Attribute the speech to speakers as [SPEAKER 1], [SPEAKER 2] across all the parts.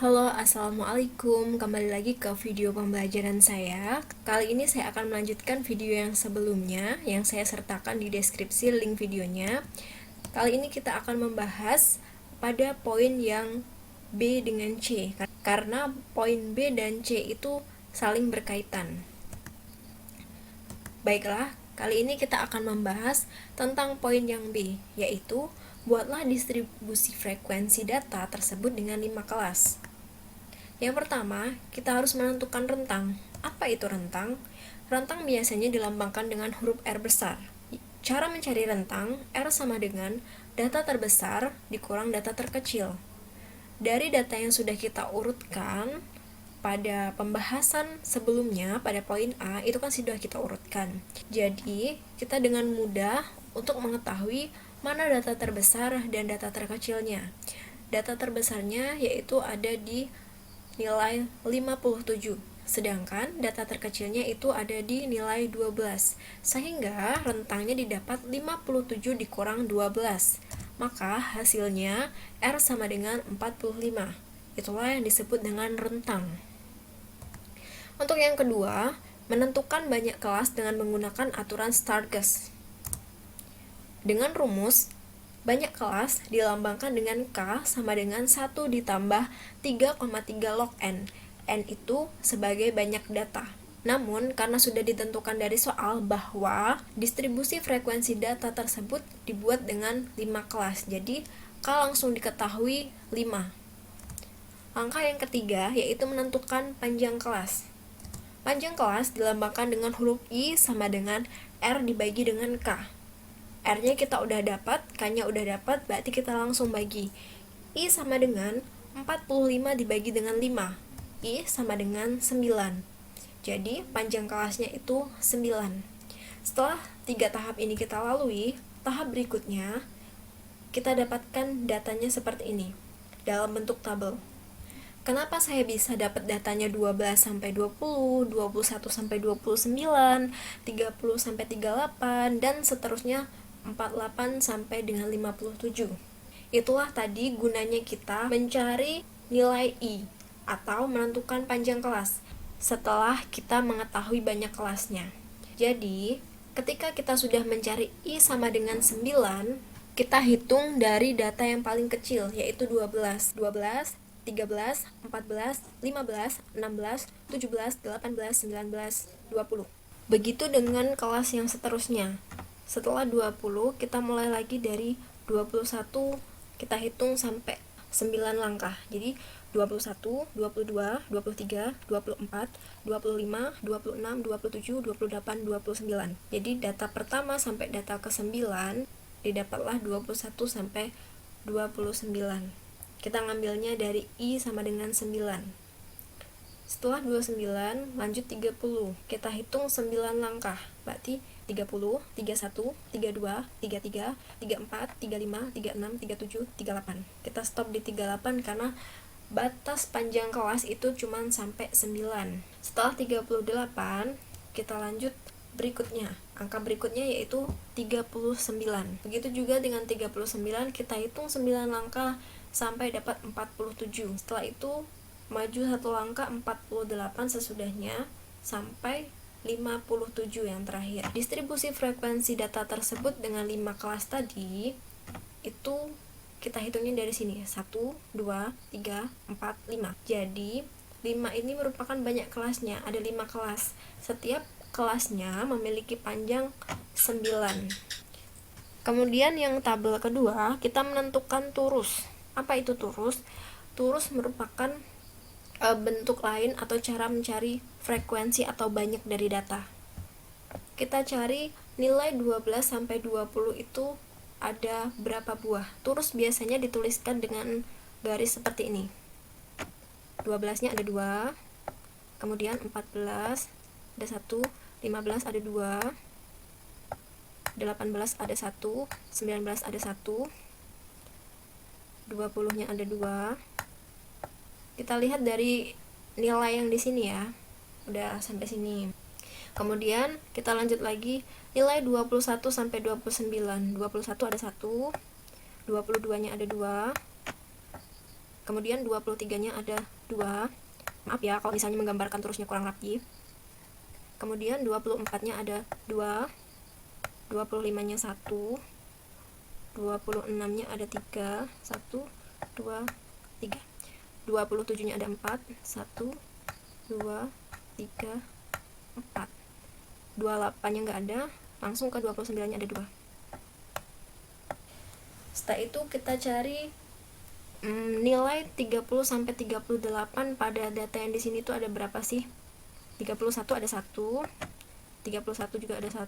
[SPEAKER 1] Halo, assalamualaikum. Kembali lagi ke video pembelajaran saya. Kali ini saya akan melanjutkan video yang sebelumnya yang saya sertakan di deskripsi link videonya. Kali ini kita akan membahas pada poin yang B dengan C, karena poin B dan C itu saling berkaitan. Baiklah, kali ini kita akan membahas tentang poin yang B, yaitu buatlah distribusi frekuensi data tersebut dengan 5 kelas. Yang pertama, kita harus menentukan rentang. Apa itu rentang? Rentang biasanya dilambangkan dengan huruf R besar. Cara mencari rentang, R sama dengan data terbesar dikurang data terkecil. Dari data yang sudah kita urutkan pada pembahasan sebelumnya, pada poin A, itu kan sudah kita urutkan. Jadi, kita dengan mudah untuk mengetahui mana data terbesar dan data terkecilnya. Data terbesarnya yaitu ada di nilai 57, sedangkan data terkecilnya itu ada di nilai 12, sehingga rentangnya didapat 57 dikurang 12, maka hasilnya R sama dengan 45. Itulah yang disebut dengan rentang. Untuk yang kedua, menentukan banyak kelas dengan menggunakan aturan Stargast. Dengan rumus, banyak kelas dilambangkan dengan K sama dengan 1 ditambah 3,3 log N. N itu sebagai banyak data. Namun, karena sudah ditentukan dari soal bahwa distribusi frekuensi data tersebut dibuat dengan 5 kelas, jadi K langsung diketahui 5. Langkah yang ketiga yaitu menentukan panjang kelas. Panjang kelas dilambangkan dengan huruf I sama dengan R dibagi dengan K. R-nya kita udah dapat, K-nya udah dapat, berarti kita langsung bagi. I sama dengan 45 dibagi dengan 5. I sama dengan 9. Jadi, panjang kelasnya itu 9. Setelah 3 tahap ini kita lalui, tahap berikutnya, kita dapatkan datanya seperti ini, dalam bentuk tabel. Kenapa saya bisa dapat datanya 12 sampai 20, 21 sampai 29, 30 sampai 38, dan seterusnya 48 sampai dengan 57. Itulah tadi gunanya kita mencari nilai I atau menentukan panjang kelas setelah kita mengetahui banyak kelasnya. Jadi, ketika kita sudah mencari I sama dengan 9, kita hitung dari data yang paling kecil yaitu 12, 13, 14, 15, 16, 17, 18, 19, 20. Begitu dengan kelas yang seterusnya. Setelah 20, kita mulai lagi dari 21, kita hitung sampai 9 langkah. Jadi 21, 22, 23, 24, 25, 26, 27, 28, 29. Jadi data pertama sampai data ke-9 didapatlah 21 sampai 29. Kita ngambilnya dari I sama dengan 9. Setelah 29, lanjut 30. Kita hitung 9 langkah. Berarti 30, 31, 32, 33, 34, 35, 36, 37, 38. Kita stop di 38 karena batas panjang kelas itu cuma sampai 9. Setelah 38, kita lanjut berikutnya. Angka berikutnya yaitu 39. Begitu juga dengan 39, kita hitung 9 langkah sampai dapat 47. Setelah itu maju 1 langkah 48 sesudahnya sampai 57 yang terakhir. Distribusi frekuensi data tersebut dengan 5 kelas tadi itu kita hitungnya dari sini 1, 2, 3, 4, 5. Jadi 5 ini merupakan banyak kelasnya, ada 5 kelas. Setiap kelasnya memiliki panjang 9. Kemudian yang tabel kedua, kita menentukan turus. Apa itu turus? Turus merupakan bentuk lain atau cara mencari frekuensi atau banyak dari data. Kita cari nilai 12 sampai 20 itu ada berapa buah. Turus biasanya dituliskan dengan garis seperti ini. 12-nya ada 2, kemudian 14 ada 1, 15 ada 2, 18 ada 1, 19 ada 1, 20-nya ada 2. Kita lihat dari nilai yang di sini ya. Udah sampai sini. Kemudian kita lanjut lagi, nilai 21 sampai 29. 21 ada 1, 22-nya ada 2. Kemudian 23-nya ada 2. Maaf ya kalau misalnya menggambarkan terusnya kurang rapi. Kemudian 24-nya ada 2. 25-nya 1. 26-nya ada 3. 1, 2, 3. 27-nya ada 4. 1, 2, 3, 4. 28-nya nggak ada, langsung ke 29-nya ada 2. Setelah itu kita cari nilai 30 sampai 38 pada data yang di sini tuh ada berapa sih? 31 ada 1, 31 juga ada 1,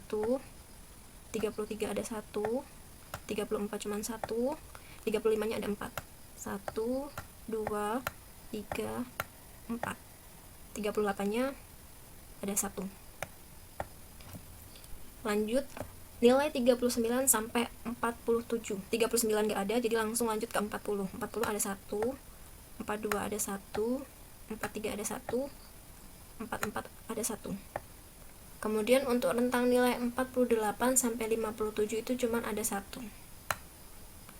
[SPEAKER 1] 33 ada 1, 34 cuma 1, 35-nya ada 4. 1, 2, 3, 4. 38-nya ada 1. Lanjut, nilai 39 sampai 47. 39 nggak ada, jadi langsung lanjut ke 40. 40 ada 1, 42 ada 1, 43 ada 1, 44 ada 1. Kemudian untuk rentang nilai 48 sampai 57 itu cuma ada 1.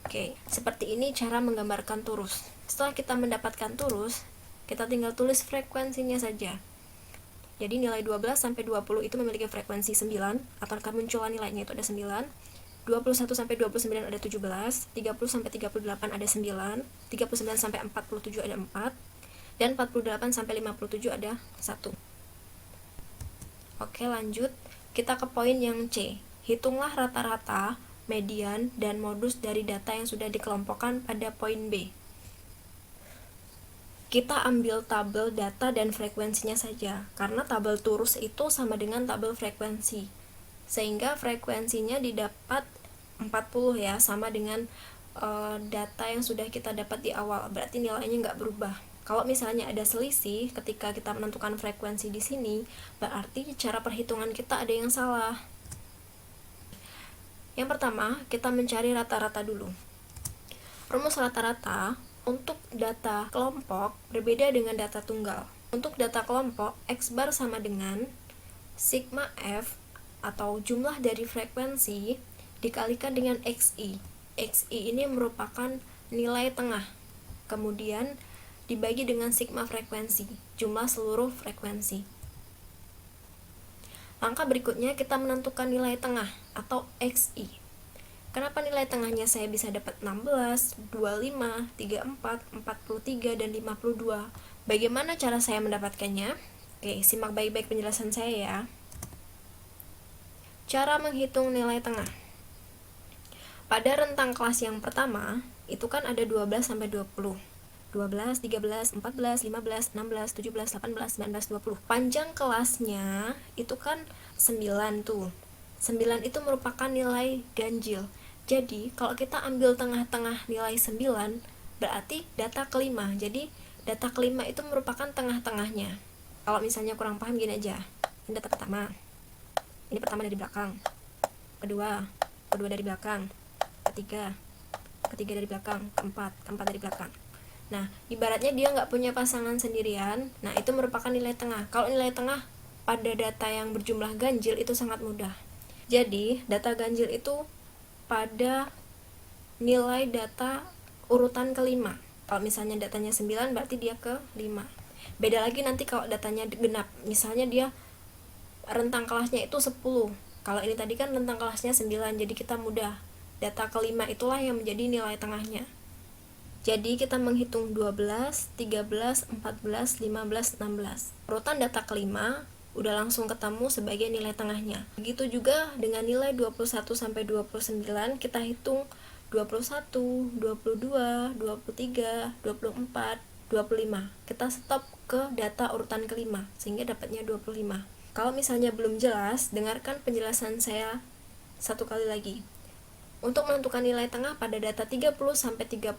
[SPEAKER 1] Oke, seperti ini cara menggambarkan torus. Setelah kita mendapatkan torus, kita tinggal tulis frekuensinya saja. Jadi nilai 12 sampai 20 itu memiliki frekuensi 9, atau kemunculan nilainya itu ada 9. 21 sampai 29 ada 17, 30 sampai 38 ada 9, 39 sampai 47 ada 4, dan 48 sampai 57 ada 1. Oke, lanjut. Kita ke poin yang C. Hitunglah rata-rata, median, dan modus dari data yang sudah dikelompokkan pada poin B. Kita ambil tabel data dan frekuensinya saja, karena tabel torus itu sama dengan tabel frekuensi. Sehingga frekuensinya didapat 40 ya, sama dengan data yang sudah kita dapat di awal. Berarti nilainya nggak berubah. Kalau misalnya ada selisih ketika kita menentukan frekuensi di sini, berarti cara perhitungan kita ada yang salah. Yang pertama, kita mencari rata-rata dulu. Rumus rata-rata untuk data kelompok berbeda dengan data tunggal. Untuk data kelompok, X bar sama dengan sigma F atau jumlah dari frekuensi dikalikan dengan XI. XI ini merupakan nilai tengah. Kemudian dibagi dengan sigma frekuensi, jumlah seluruh frekuensi. Langkah berikutnya kita menentukan nilai tengah atau XI. Kenapa nilai tengahnya saya bisa dapat 16, 25, 34, 43, dan 52? Bagaimana cara saya mendapatkannya? Oke, simak baik-baik penjelasan saya ya. Cara menghitung nilai tengah. Pada rentang kelas yang pertama, itu kan ada 12 sampai 20. 12, 13, 14, 15, 16, 17, 18, 19, 20. Panjang kelasnya itu kan 9 tuh. 9 itu merupakan nilai ganjil. Jadi, kalau kita ambil tengah-tengah nilai 9, berarti data kelima. Jadi, data kelima itu merupakan tengah-tengahnya. Kalau misalnya kurang paham gini aja. Ini data pertama. Ini pertama dari belakang. Kedua dari belakang. Ketiga dari belakang. Keempat dari belakang. Nah, ibaratnya dia nggak punya pasangan sendirian. Nah, itu merupakan nilai tengah. Kalau nilai tengah pada data yang berjumlah ganjil itu sangat mudah. Jadi, data ganjil itu pada nilai data urutan kelima. Kalau misalnya datanya 9, berarti dia ke 5. Beda lagi nanti kalau datanya genap. Misalnya dia rentang kelasnya itu 10. Kalau ini tadi kan rentang kelasnya 9, jadi kita mudah. Data kelima itulah yang menjadi nilai tengahnya. Jadi kita menghitung 12, 13, 14, 15, 16. Urutan data kelima udah langsung ketemu sebagai nilai tengahnya. Begitu juga dengan nilai 21 sampai 29, kita hitung 21, 22, 23, 24, 25. Kita stop ke data urutan kelima sehingga dapatnya 25. Kalau misalnya belum jelas, dengarkan penjelasan saya satu kali lagi. Untuk menentukan nilai tengah pada data 30 sampai 38,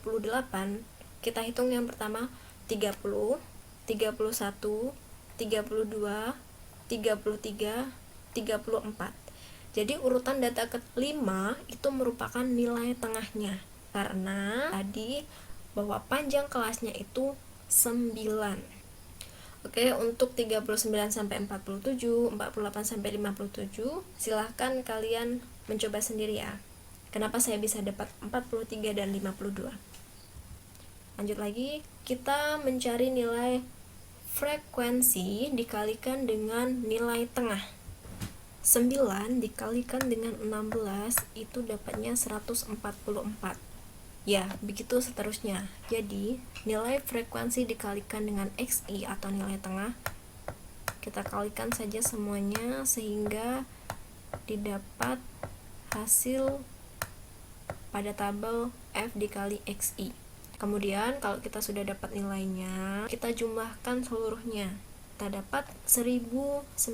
[SPEAKER 1] kita hitung yang pertama 30, 31, 32, 33, 34. Jadi urutan data ke-5 itu merupakan nilai tengahnya, karena tadi bahwa panjang kelasnya itu 9. Oke, untuk 39 sampai 47, 48 sampai 57, silahkan kalian mencoba sendiri ya. Kenapa saya bisa dapat 43 dan 52? Lanjut lagi, kita mencari nilai frekuensi dikalikan dengan nilai tengah. 9 dikalikan dengan 16 itu dapatnya 144. Ya, begitu seterusnya. Jadi, nilai frekuensi dikalikan dengan XI atau nilai tengah, kita kalikan saja semuanya sehingga didapat hasil pada tabel F dikali XI. Kemudian, kalau kita sudah dapat nilainya, kita jumlahkan seluruhnya. Kita dapat 1099.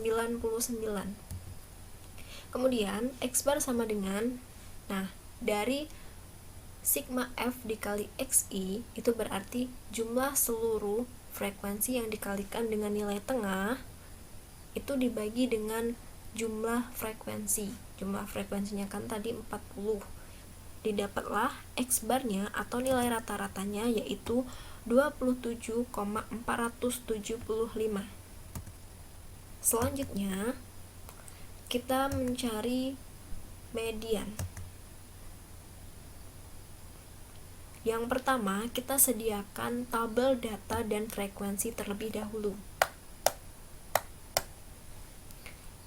[SPEAKER 1] Kemudian, X bar sama dengan, dari sigma F dikali XI itu berarti jumlah seluruh frekuensi yang dikalikan dengan nilai tengah itu dibagi dengan jumlah frekuensi. Jumlah frekuensinya kan tadi 40. Didapatlah X barnya atau nilai rata-ratanya yaitu 27,475. Selanjutnya, kita mencari median. Yang pertama, kita sediakan tabel data dan frekuensi terlebih dahulu.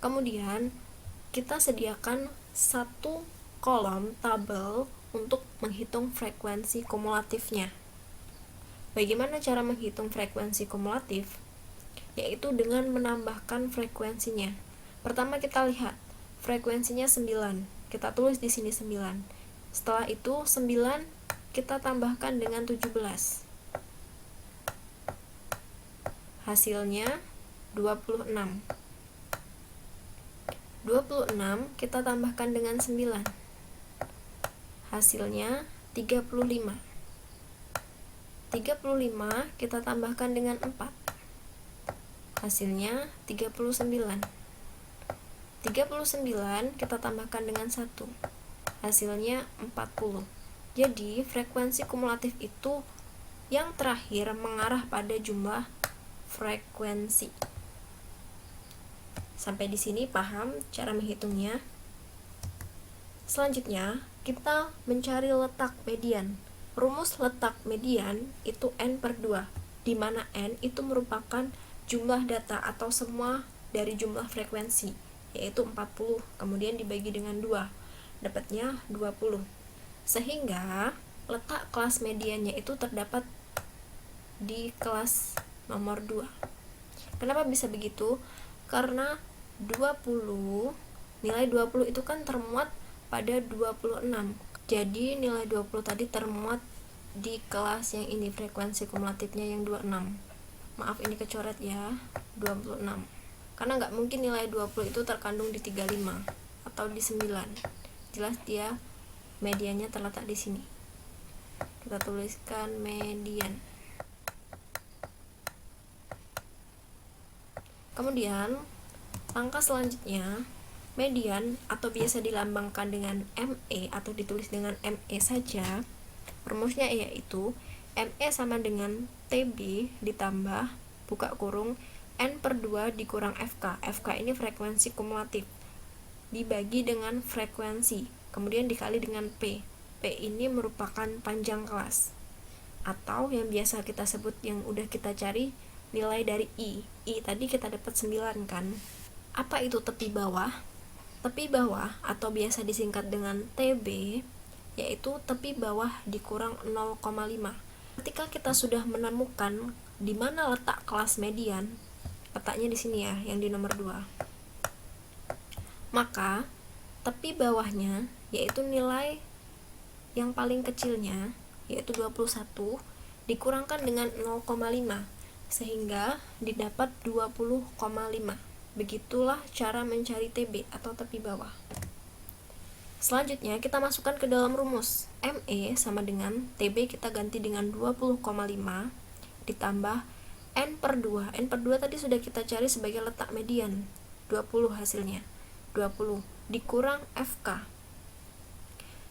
[SPEAKER 1] Kemudian, kita sediakan satu kolom tabel untuk menghitung frekuensi kumulatifnya. Bagaimana cara menghitung frekuensi kumulatif? Yaitu dengan menambahkan frekuensinya. Pertama kita lihat, frekuensinya 9. Kita tulis di sini 9. Setelah itu 9 kita tambahkan dengan 17. Hasilnya 26. 26 kita tambahkan dengan 9. Hasilnya 35. 35 kita tambahkan dengan 4. Hasilnya 39. 39 kita tambahkan dengan 1. Hasilnya 40. Jadi, frekuensi kumulatif itu yang terakhir mengarah pada jumlah frekuensi. Sampai di sini paham cara menghitungnya? Selanjutnya, kita mencari letak median. Rumus letak median itu N/2, di mana N itu merupakan jumlah data atau semua dari jumlah frekuensi, yaitu 40, kemudian dibagi dengan 2, dapatnya 20. Sehingga letak kelas mediannya itu terdapat di kelas nomor 2. Kenapa bisa begitu? Karena 20, nilai 20 itu kan termuat pada 26. Jadi nilai 20 tadi termuat di kelas yang ini, frekuensi kumulatifnya yang 26. Maaf ini kecoret ya, 26. Karena nggak mungkin nilai 20 itu terkandung di 35 atau di 9. Jelas dia mediannya terletak di sini. Kita tuliskan median. Kemudian, langkah selanjutnya, median atau biasa dilambangkan dengan ME atau ditulis dengan ME saja. Rumusnya yaitu ME sama dengan TB ditambah buka kurung N/2 dikurang FK. FK ini frekuensi kumulatif dibagi dengan frekuensi, kemudian dikali dengan P. P ini merupakan panjang kelas, atau yang biasa kita sebut, yang udah kita cari, nilai dari I. I tadi kita dapat 9 kan. Apa itu tepi bawah? Tepi bawah atau biasa disingkat dengan TB yaitu tepi bawah dikurang 0,5. Ketika kita sudah menemukan di mana letak kelas median, letaknya di sini ya, yang di nomor 2. Maka tepi bawahnya yaitu nilai yang paling kecilnya yaitu 21 dikurangkan dengan 0,5 sehingga didapat 20,5. Begitulah cara mencari TB atau tepi bawah. Selanjutnya kita masukkan ke dalam rumus. ME sama dengan TB kita ganti dengan 20,5 ditambah N/2. N/2 tadi sudah kita cari sebagai letak median. 20 hasilnya. 20 dikurang FK.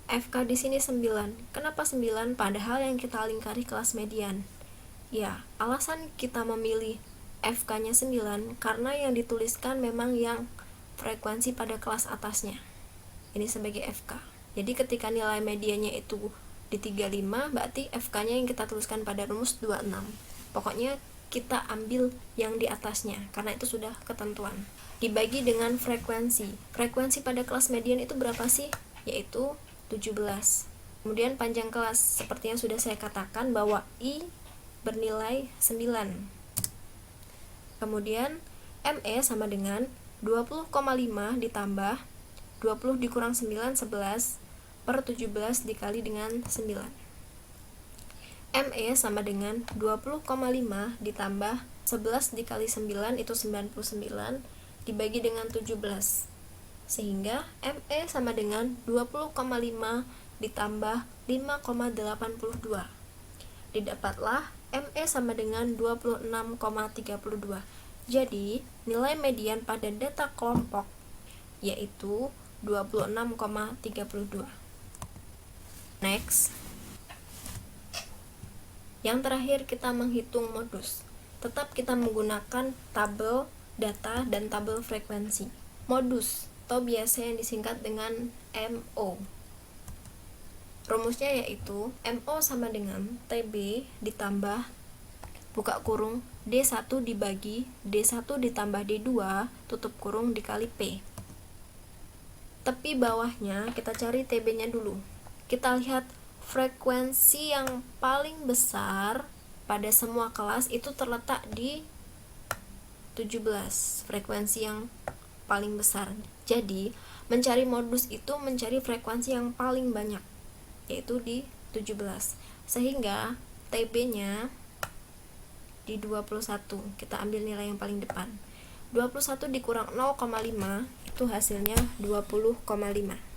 [SPEAKER 1] FK di sini 9. Kenapa 9 padahal yang kita lingkari kelas median? Ya, alasan kita memilih FK-nya 9 karena yang dituliskan memang yang frekuensi pada kelas atasnya. Ini sebagai FK. Jadi ketika nilai mediannya itu di 35, berarti FK-nya yang kita tuliskan pada rumus 26. Pokoknya kita ambil yang di atasnya karena itu sudah ketentuan. Dibagi dengan frekuensi. Frekuensi pada kelas median itu berapa sih? Yaitu 17. Kemudian panjang kelas seperti yang sudah saya katakan bahwa I bernilai 9. Kemudian ME sama dengan 20,5 ditambah 20 dikurang 9, 11 per 17 dikali dengan 9. ME sama dengan 20,5 ditambah 11 dikali 9 itu 99 dibagi dengan 17. Sehingga ME sama dengan 20,5 ditambah 5,82. Didapatlah ME sama dengan 26,32. Jadi, nilai median pada data kelompok yaitu 26,32. Next. Yang terakhir kita menghitung modus. Tetap kita menggunakan tabel data dan tabel frekuensi. Modus atau biasa yang disingkat dengan MO. Rumusnya yaitu MO sama dengan TB ditambah buka kurung D1 dibagi D1 ditambah D2 tutup kurung dikali P. Tepi bawahnya kita cari TB-nya dulu. Kita lihat frekuensi yang paling besar pada semua kelas itu terletak di 17, frekuensi yang paling besar. Jadi, mencari modus itu mencari frekuensi yang paling banyak, yaitu di 17. Sehingga TB-nya di 21. Kita ambil nilai yang paling depan. 21 dikurang 0,5 itu hasilnya 20,5.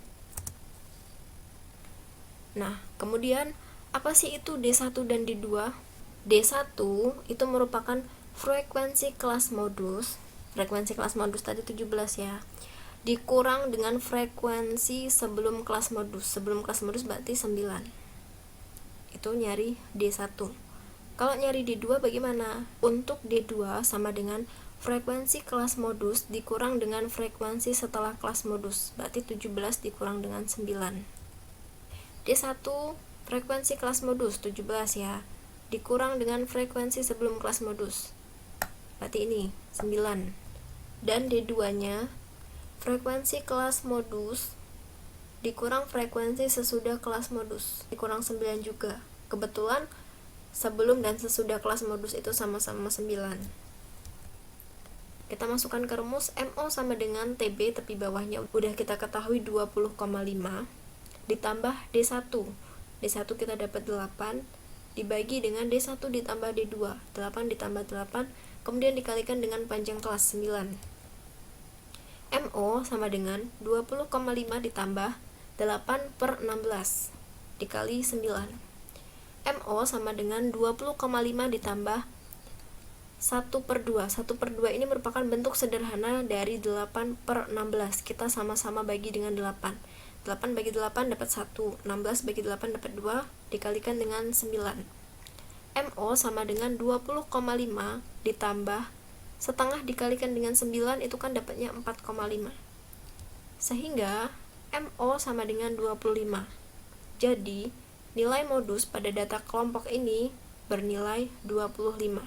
[SPEAKER 1] Nah, kemudian apa sih itu D1 dan D2? D1 itu merupakan frekuensi kelas modus. Frekuensi kelas modus tadi 17 ya. Dikurang dengan frekuensi sebelum kelas modus. Sebelum kelas modus berarti 9. Itu nyari D1. Kalau nyari D2 bagaimana? Untuk D2 sama dengan frekuensi kelas modus dikurang dengan frekuensi setelah kelas modus. Berarti 17 dikurang dengan 9. D1 frekuensi kelas modus 17 ya. Dikurang dengan frekuensi sebelum kelas modus. Berarti ini 9. Dan D2-nya frekuensi kelas modus dikurang frekuensi sesudah kelas modus, dikurang 9 juga. Kebetulan sebelum dan sesudah kelas modus itu sama-sama 9. Kita masukkan ke rumus MO sama dengan TB tepi bawahnya udah kita ketahui 20,5 ditambah D1. D1 kita dapat 8 dibagi dengan D1 ditambah D2. 8 ditambah 8 kemudian dikalikan dengan panjang kelas 9. MO sama dengan 20,5 ditambah 8 per 16 dikali 9. MO sama dengan 20,5 ditambah 1 per 2. 1 per 2 ini merupakan bentuk sederhana dari 8 per 16. Kita sama-sama bagi dengan 8. 8 bagi 8 dapat 1. 16 bagi 8 dapat 2 dikalikan dengan 9. MO sama dengan 20,5 ditambah setengah dikalikan dengan 9 itu kan dapatnya 4,5. Sehingga MO sama dengan 25. Jadi, nilai modus pada data kelompok ini bernilai 25.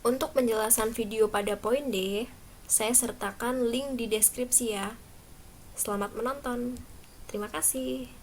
[SPEAKER 1] Untuk penjelasan video pada poin D, saya sertakan link di deskripsi ya. Selamat menonton. Terima kasih.